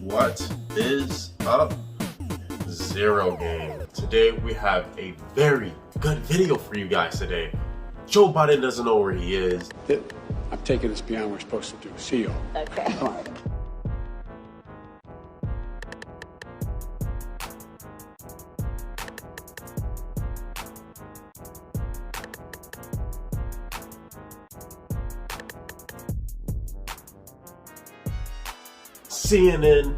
What is up, Zero Game? Today we have a very good video for you guys today. Joe Biden doesn't know where he is. I'm taking this beyond what we're supposed to do. See you. Okay. All right. CNN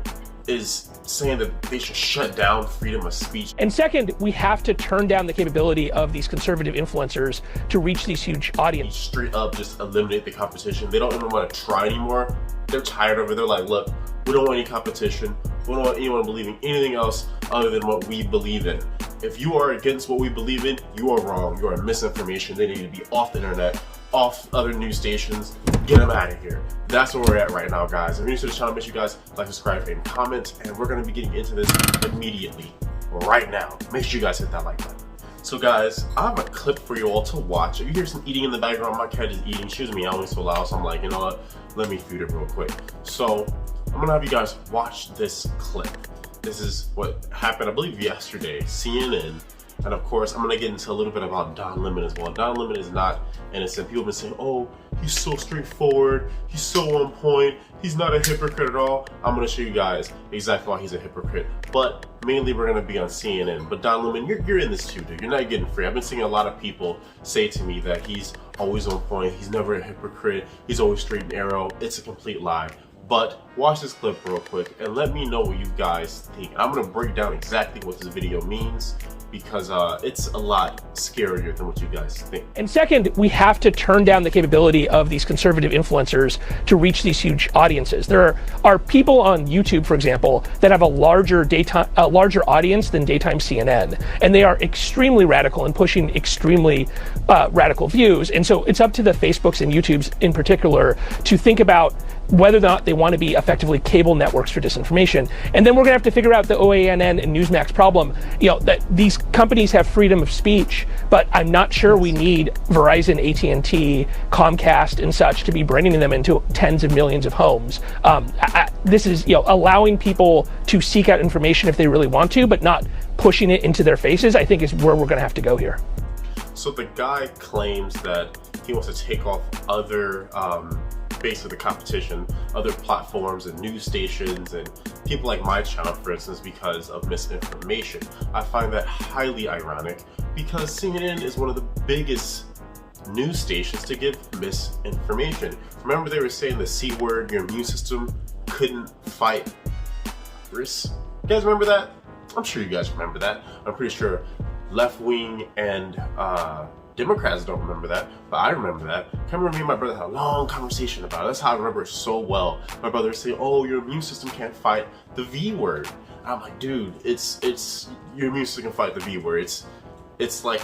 is saying that they should shut down freedom of speech. And second, we have to turn down the capability of these conservative influencers to reach these huge audiences. Straight up just eliminate the competition. They don't even want to try anymore. They're tired of it. They're like, look, we don't want any competition. We don't want anyone believing anything else other than what we believe in. If you are against what we believe in, you are wrong. You are misinformation. They need to be off the internet, off other news stations. Get them out of here. That's where we're at right now, guys. If you're new to the channel, make sure you guys like, subscribe, and comment. And we're going to be getting into this immediately, right now. Make sure you guys hit that like button. So guys, I have a clip for you all to watch. If you hear some eating in the background, my cat is eating. She was meowing so loud, so I'm like, you know what? Let me feed it real quick. So I'm going to have you guys watch this clip. This is what happened, I believe, yesterday. CNN. And of course, I'm going to get into a little bit about Don Lemon as well. Don Lemon is not innocent. People have been saying, oh, he's so straightforward. He's so on point. He's not a hypocrite at all. I'm going to show you guys exactly why he's a hypocrite. But mainly we're going to be on CNN. But Don Lemon, you're in this too, dude. You're not getting free. I've been seeing a lot of people say to me that he's always on point. He's never a hypocrite. He's always straight and narrow. It's a complete lie. But watch this clip real quick and let me know what you guys think. I'm going to break down exactly what this video means, because it's a lot scarier than what you guys think. And second, we have to turn down the capability of these conservative influencers to reach these huge audiences. There are people on YouTube, for example, that have a larger audience than daytime CNN, and they are extremely radical and pushing extremely radical views. And so it's up to the Facebooks and YouTubes in particular to think about whether or not they want to be effectively cable networks for disinformation. And then we're gonna have to figure out the OANN and Newsmax problem, that these companies have freedom of speech, but I'm not sure we need Verizon, AT&T, Comcast and such to be bringing them into tens of millions of homes. This is allowing people to seek out information if they really want to, but not pushing it into their faces, I think is where we're gonna have to go here. So the guy claims that he wants to take off other basically the competition, other platforms and news stations and people like my channel, for instance, because of misinformation. I find that highly ironic because CNN is one of the biggest news stations to give misinformation. Remember they were saying the C word, your immune system couldn't fight virus? You guys remember that? I'm sure you guys remember that. I'm pretty sure left-wing and Democrats don't remember that, but I remember that. I remember me and my brother had a long conversation about it. That's how I remember it so well. My brother would say, oh, your immune system can't fight the V word. And I'm like, dude, it's your immune system can fight the V word. It's like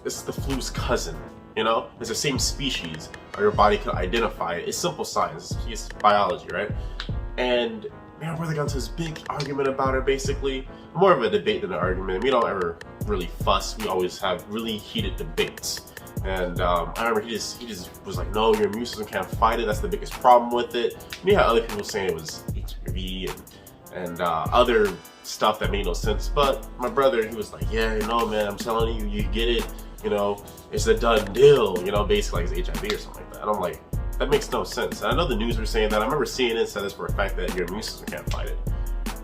it's the flu's cousin, It's the same species, or your body could identify it. It's simple science, it's biology, right? And me and my brother got into this big argument about it, basically. More of a debate than an argument. We don't ever really fuss. We always have really heated debates. And I remember he just was like, no, your immune system can't fight it. That's the biggest problem with it. And you had other people saying it was HIV and other stuff that made no sense. But my brother, he was like, yeah, man, I'm telling you, you get it. It's a done deal, basically like it's HIV or something like that. And I'm like, that makes no sense. And I know the news were saying that. I remember CNN said this for a fact that your immune system can't fight it.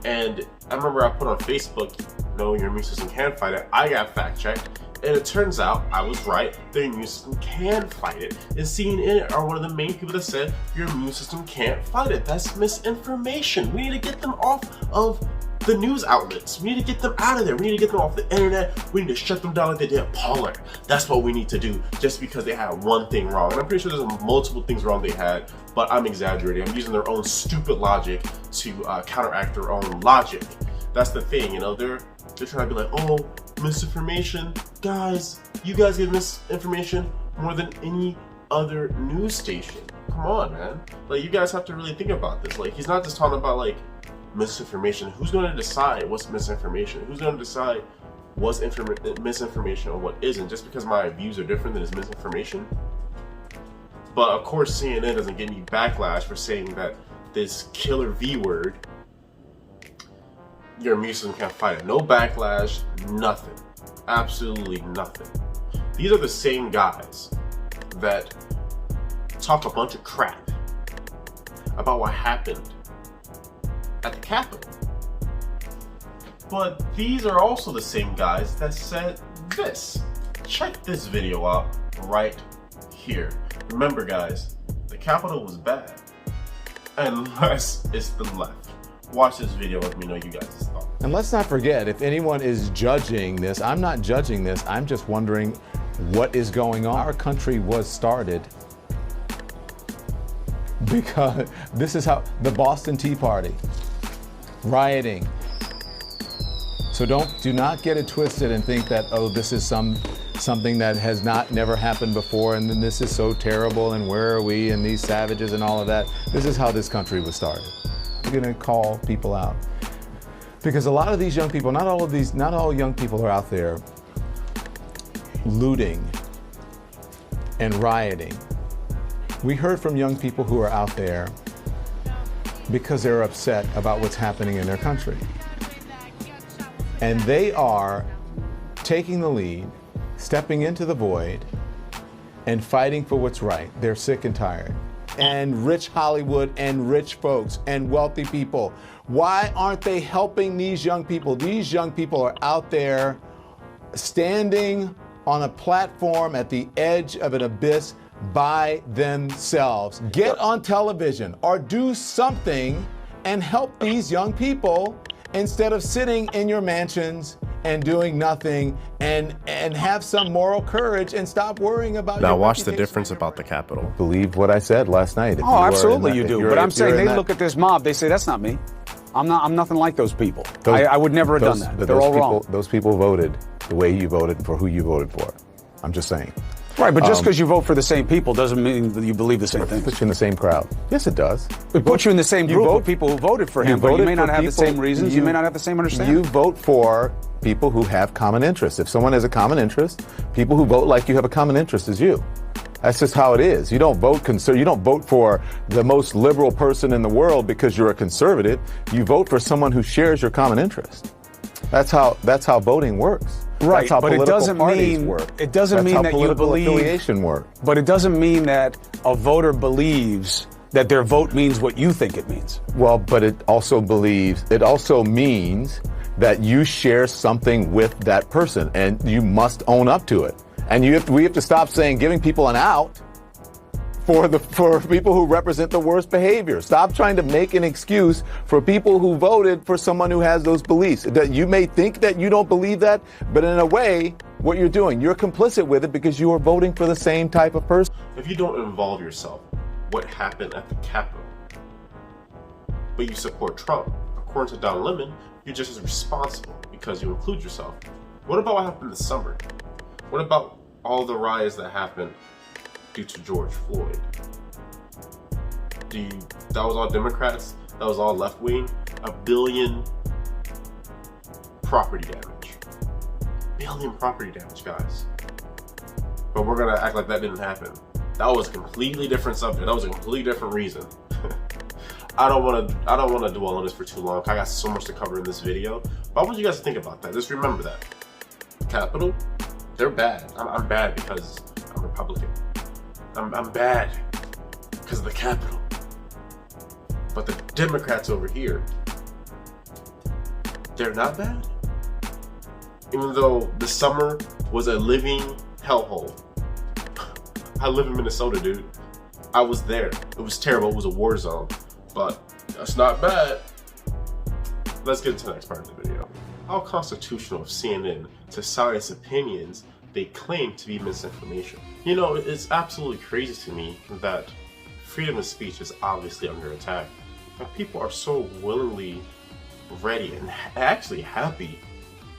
And I remember I put on Facebook, no, your immune system can fight it. I got fact checked, and it turns out I was right. The immune system can fight it. And CNN are one of the main people that said your immune system can't fight it. That's misinformation. We need to get them off of the news outlets. We need to get them out of there. We need to get them off the internet. We need to shut them down like they did Pollard. That's what we need to do, just because they had one thing wrong. And I'm pretty sure there's multiple things wrong they had, but I'm exaggerating. I'm using their own stupid logic to counteract their own logic. That's the thing, they're trying to be like, oh, misinformation. Guys, you guys get misinformation more than any other news station. Come on, man. Like, you guys have to really think about this. Like, he's not just talking about like misinformation. Who's going to decide what's misinformation? Who's going to decide what's misinformation or what isn't? Just because my views are different than it's misinformation? But of course CNN doesn't get any backlash for saying that this killer V word you're a Muslim, can't fight it. No backlash, nothing. Absolutely nothing. These are the same guys that talk a bunch of crap about what happened at the Capitol. But these are also the same guys that said this. Check this video out right here. Remember guys, the Capitol was bad. Unless it's the left. Watch this video, let me know you guys' thoughts. And let's not forget, if anyone is judging this, I'm not judging this, I'm just wondering what is going on. Our country was started because this is how the Boston Tea Party, rioting. So do not get it twisted and think that, oh, this is something that has never happened before, and then this is so terrible, and where are we, and these savages and all of that. This is how this country was started. We're gonna call people out. Because a lot of these young people, not all young people are out there looting and rioting. We heard from young people who are out there because they're upset about what's happening in their country. And they are taking the lead, stepping into the void, and fighting for what's right. They're sick and tired. And rich Hollywood and rich folks and wealthy people, why aren't they helping these young people? These young people are out there standing on a platform at the edge of an abyss by themselves. Get on television or do something and help these young people instead of sitting in your mansions and doing nothing, and have some moral courage and stop worrying about. Now watch the difference about the Capitol. Believe what I said last night. Oh, absolutely you do. But I'm saying they look at this mob, they say, that's not me. I'm nothing like those people. I would never have done that. They're all wrong. Those people voted the way you voted for who you voted for. I'm just saying. Right, but just because you vote for the same people doesn't mean that you believe the same thing. It puts you in the same crowd. Yes, it does. It puts you in the same group of people who voted for him, but you may not have the same reasons, you may not have the same understanding. You vote for people who have common interests. If someone has a common interest, people who vote like you have a common interest is you. That's just how it is. You don't vote you don't vote for the most liberal person in the world because you're a conservative. You vote for someone who shares your common interest. That's how voting works. Right, That's how but it doesn't parties mean work. It doesn't That's mean how that you political believe affiliation work. But it doesn't mean that a voter believes that their vote means what you think it means. Well, but it also means that you share something with that person, and you must own up to it. And we have to stop saying giving people an out for people who represent the worst behavior. Stop trying to make an excuse for people who voted for someone who has those beliefs. That you may think that you don't believe that, but in a way, what you're doing, you're complicit with it because you are voting for the same type of person. If you don't involve yourself, what happened at the Capitol, but you support Trump, according to Don Lemon, you're just as responsible because you include yourself. What about what happened this summer? What about all the riots that happened due to George Floyd? That was all Democrats? That was all left wing? $1 billion property damage. $1 billion property damage, guys. But we're gonna act like that didn't happen. That was a completely different subject. That was a completely different reason. I don't want to dwell on this for too long. I got so much to cover in this video. But I want you guys to think about that. Just remember that. Capitol, they're bad. I'm bad because I'm Republican. I'm bad because of the Capitol. But the Democrats over here, they're not bad. Even though the summer was a living hellhole. I live in Minnesota, dude. I was there. It was terrible. It was a war zone. But that's not bad. Let's get into the next part of the video. How constitutional of CNN to silence opinions they claim to be misinformation? You know, it's absolutely crazy to me that freedom of speech is obviously under attack. And people are so willingly ready and actually happy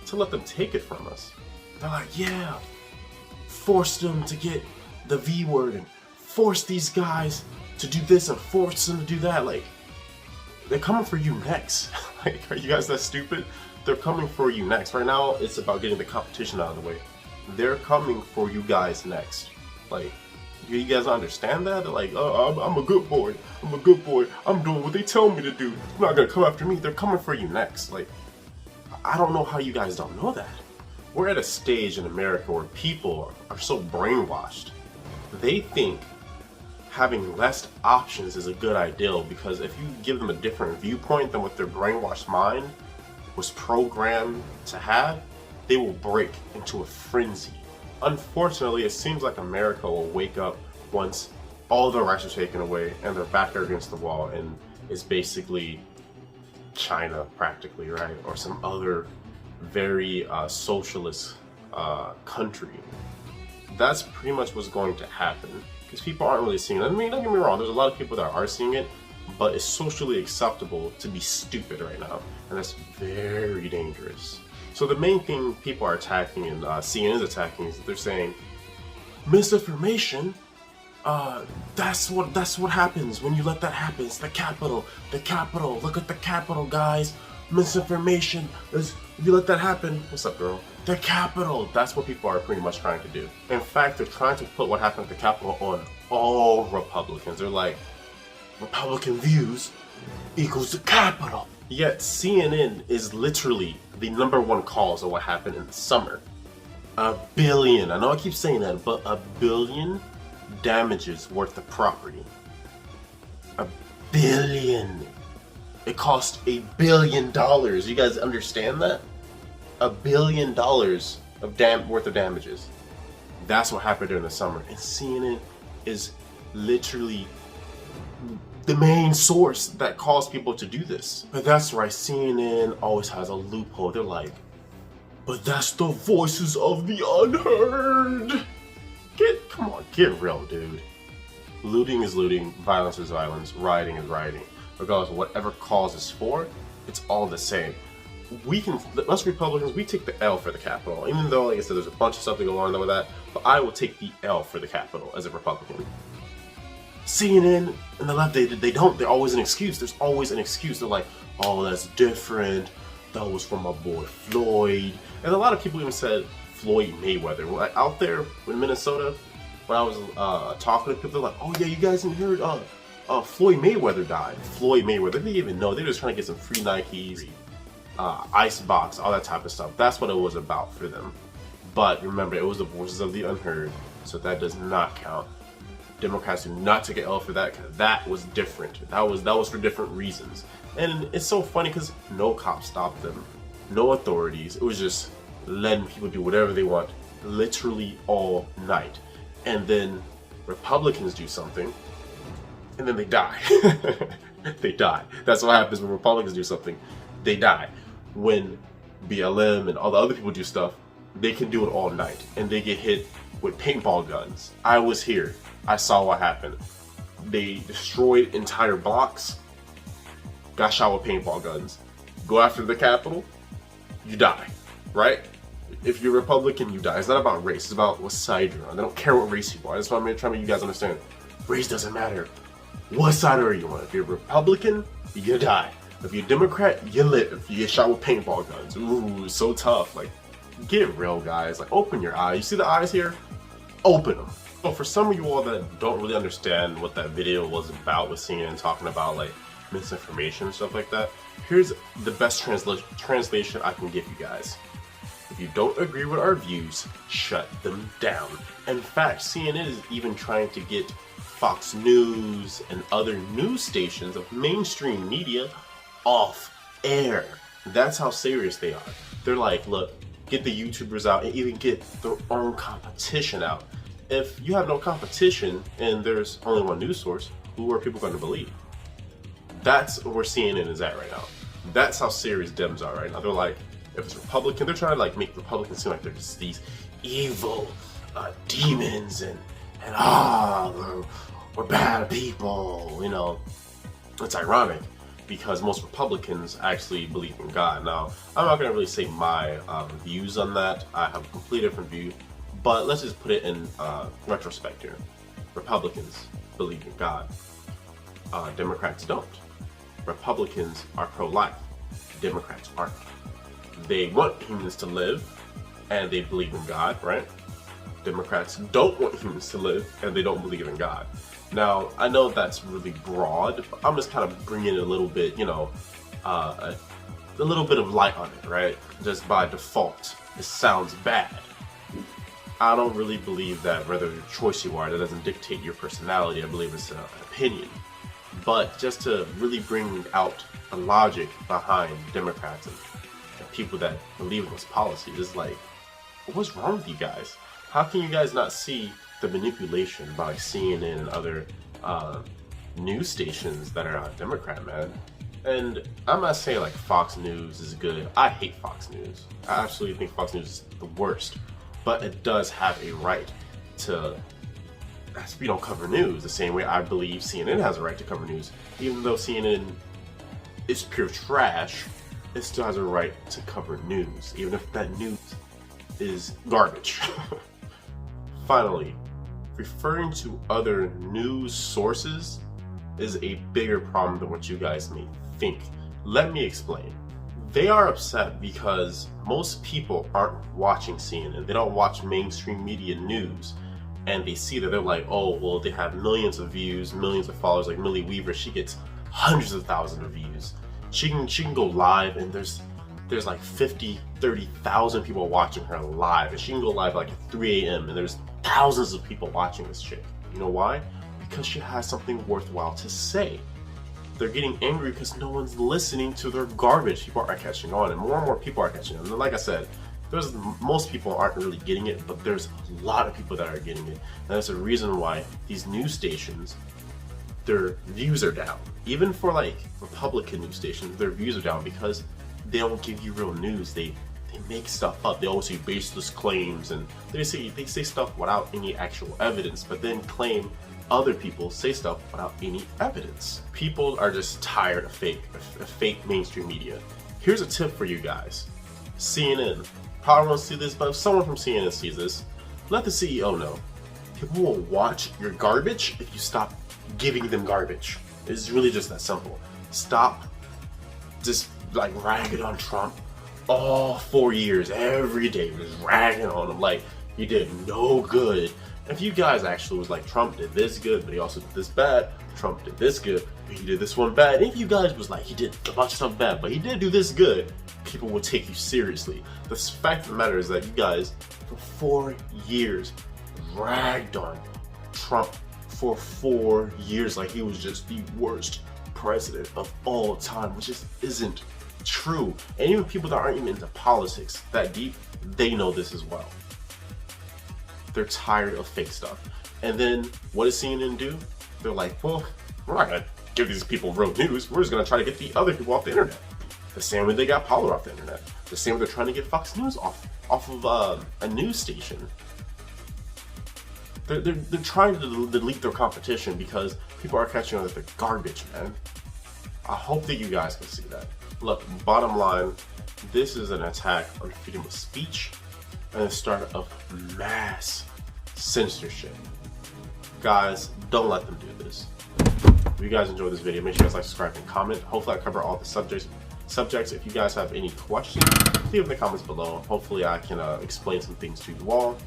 to let them take it from us. They're like, yeah, force them to get the V word and force these guys to do this and force them to do that. Like, they're coming for you next. Like, are you guys that stupid? They're coming for you next. Right now, it's about getting the competition out of the way. They're coming for you guys next. Like, do you guys understand that? They're like, oh, I'm a good boy. I'm a good boy. I'm doing what they tell me to do. They're not gonna come after me. They're coming for you next. Like, I don't know how you guys don't know that. We're at a stage in America where people are so brainwashed. They think having less options is a good idea, because if you give them a different viewpoint than what their brainwashed mind was programmed to have, they will break into a frenzy. Unfortunately, it seems like America will wake up once all the rights are taken away and their back are against the wall, and it's basically China practically, right? Or some other very socialist country. That's pretty much what's going to happen, because people aren't really seeing it. I mean, don't get me wrong, there's a lot of people that are seeing it, but it's socially acceptable to be stupid right now, and that's very dangerous. So the main thing people are attacking, and CNN is attacking, is that they're saying misinformation. That's what happens when you let that happen. It's the Capitol. Look at the Capitol, guys. Misinformation is, if you let that happen. What's up, girl? The Capitol. That's what people are pretty much trying to do. In fact, they're trying to put what happened at the Capitol on all Republicans. They're like, Republican views equals the Capitol. Yet CNN is literally the #1 cause of what happened in the summer. 1 billion. I know I keep saying that, but 1 billion damages worth of property. 1 billion. It cost $1 billion. You guys understand that? $1 billion of worth of damages. That's what happened during the summer. And CNN is literally the main source that caused people to do this. But that's right, CNN always has a loophole. They're like, but that's the voices of the unheard. Come on, get real, dude. Looting is looting, violence is violence, rioting is rioting. Regardless of whatever cause it's for, it's all the same. Us Republicans, we take the L for the Capitol. Even though, like I said, there's a bunch of stuff to go on with that, but I will take the L for the Capitol as a Republican. CNN and the left, they don't. They're always an excuse. There's always an excuse. They're like, oh, that's different. That was from my boy Floyd. And a lot of people even said Floyd Mayweather. Like, out there in Minnesota, when I was talking to people, they're like, oh yeah, you guys haven't heard Floyd Mayweather died. Floyd Mayweather, they didn't even know. They were just trying to get some free Nikes, icebox, all that type of stuff. That's what it was about for them. But remember, it was the voices of the unheard, so that does not count. Democrats do not take an L for that, because that was different. That was for different reasons. And it's so funny because no cops stopped them, no authorities. It was just letting people do whatever they want, literally all night. And then Republicans do something, and then they die. They die. That's what happens when Republicans do something. They die. When BLM and all the other people do stuff, they can do it all night, and they get hit with paintball guns. I was here. I saw what happened. They destroyed entire blocks, got shot with paintball guns. Go after the Capitol, you die, right? If you're Republican, you die. It's not about race. It's about what side you're on. They don't care what race you are. That's what I'm trying to make you guys understand. Race doesn't matter. What side are you on? If you're Republican, you die. If you're Democrat, you live. You get shot with paintball guns. Ooh, so tough. Like, get real, guys. Like, open your eyes. You see the eyes here? Open them. So for some of you all that don't really understand what that video was about with CNN talking about like misinformation and stuff like that, here's the best translation I can give you guys. If you don't agree with our views, shut them down. In fact, CNN is even trying to get Fox News and other news stations of mainstream media off air. That's how serious they are. They're like, look, get the YouTubers out and even get their own competition out. If you have no competition and there's only one news source, who are people going to believe? That's where CNN is at right now. That's how serious Dems are right now. They're like, if it's Republican, they're trying to like make Republicans seem like they're just these evil demons and we're bad people, you know. It's ironic because most Republicans actually believe in God. Now, I'm not going to really say my views on that. I have a completely different view. But let's just put it in retrospect here. Republicans believe in God. Democrats don't. Republicans are pro-life. Democrats aren't. They want humans to live, and they believe in God, right? Democrats don't want humans to live, and they don't believe in God. Now, I know that's really broad, but I'm just kind of bringing it a little bit, you know, a a little bit of light on it, right? Just by default, it sounds bad. I don't really believe that whether your choice you are, that doesn't dictate your personality. I believe it's an opinion. But just to really bring out the logic behind Democrats and people that believe in those policies, is like, what's wrong with you guys? How can you guys not see the manipulation by CNN and other news stations that are Democrat, man? And I'm not saying like Fox News is good. I hate Fox News. I absolutely think Fox News is the worst. But it does have a right to, we don't cover news the same way I believe CNN has a right to cover news. Even though CNN is pure trash, it still has a right to cover news, even if that news is garbage. Finally, referring to other news sources is a bigger problem than what you guys may think. Let me explain. They are upset because most people aren't watching CNN. They don't watch mainstream media news. And they see that they're like, oh, well, they have millions of views, millions of followers. Like Millie Weaver, she gets hundreds of thousands of views. She can go live and there's like 30,000 people watching her live. And she can go live like at 3 a.m. and there's thousands of people watching this chick. You know why? Because she has something worthwhile to say. They're getting angry because no one's listening to their garbage. People are catching on, and more people are catching on. And like I said, most people aren't really getting it, but there's a lot of people that are getting it. And that's the reason why these news stations, their views are down. Even for like Republican news stations, their views are down because they don't give you real news. They make stuff up. They always say baseless claims, and they say stuff without any actual evidence, but then claim other people say stuff without any evidence. People are just tired of fake mainstream media. Here's a tip for you guys. CNN, probably won't see this, but if someone from CNN sees this, let the CEO know. People will watch your garbage if you stop giving them garbage. It's really just that simple. Stop just like ragging on Trump all 4 years, every day, just ragging on him like he did no good. If you guys actually was like, Trump did this good, but he also did this bad, Trump did this good, but he did this one bad, if you guys was like, he did a bunch of stuff bad, but he did do this good, people would take you seriously. The fact of the matter is that you guys, for 4 years, ragged on Trump for 4 years like he was just the worst president of all time, which just isn't true. And even people that aren't even into politics that deep, they know this as well. They're tired of fake stuff. And then what does CNN do? They're like, well, we're not gonna give these people real news. We're just gonna try to get the other people off the internet. The same way they got Pollard off the internet. The same way they're trying to get Fox News off of a news station. They're trying to delete their competition because people are catching on that they're garbage, man. I hope that you guys can see that. Look, bottom line, this is an attack on freedom of speech and the start of mass censorship. Guys, don't let them do this. If you guys enjoyed this video, make sure you guys like, subscribe, and comment. Hopefully I cover all the subjects. If you guys have any questions, leave them in the comments below. Hopefully I can explain some things to you all.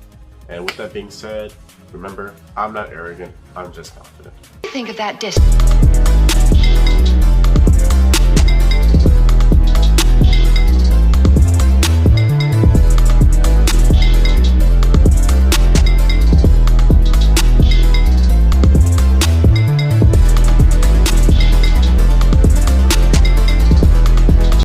And with that being said, remember, I'm not arrogant, I'm just confident. Think of that distance.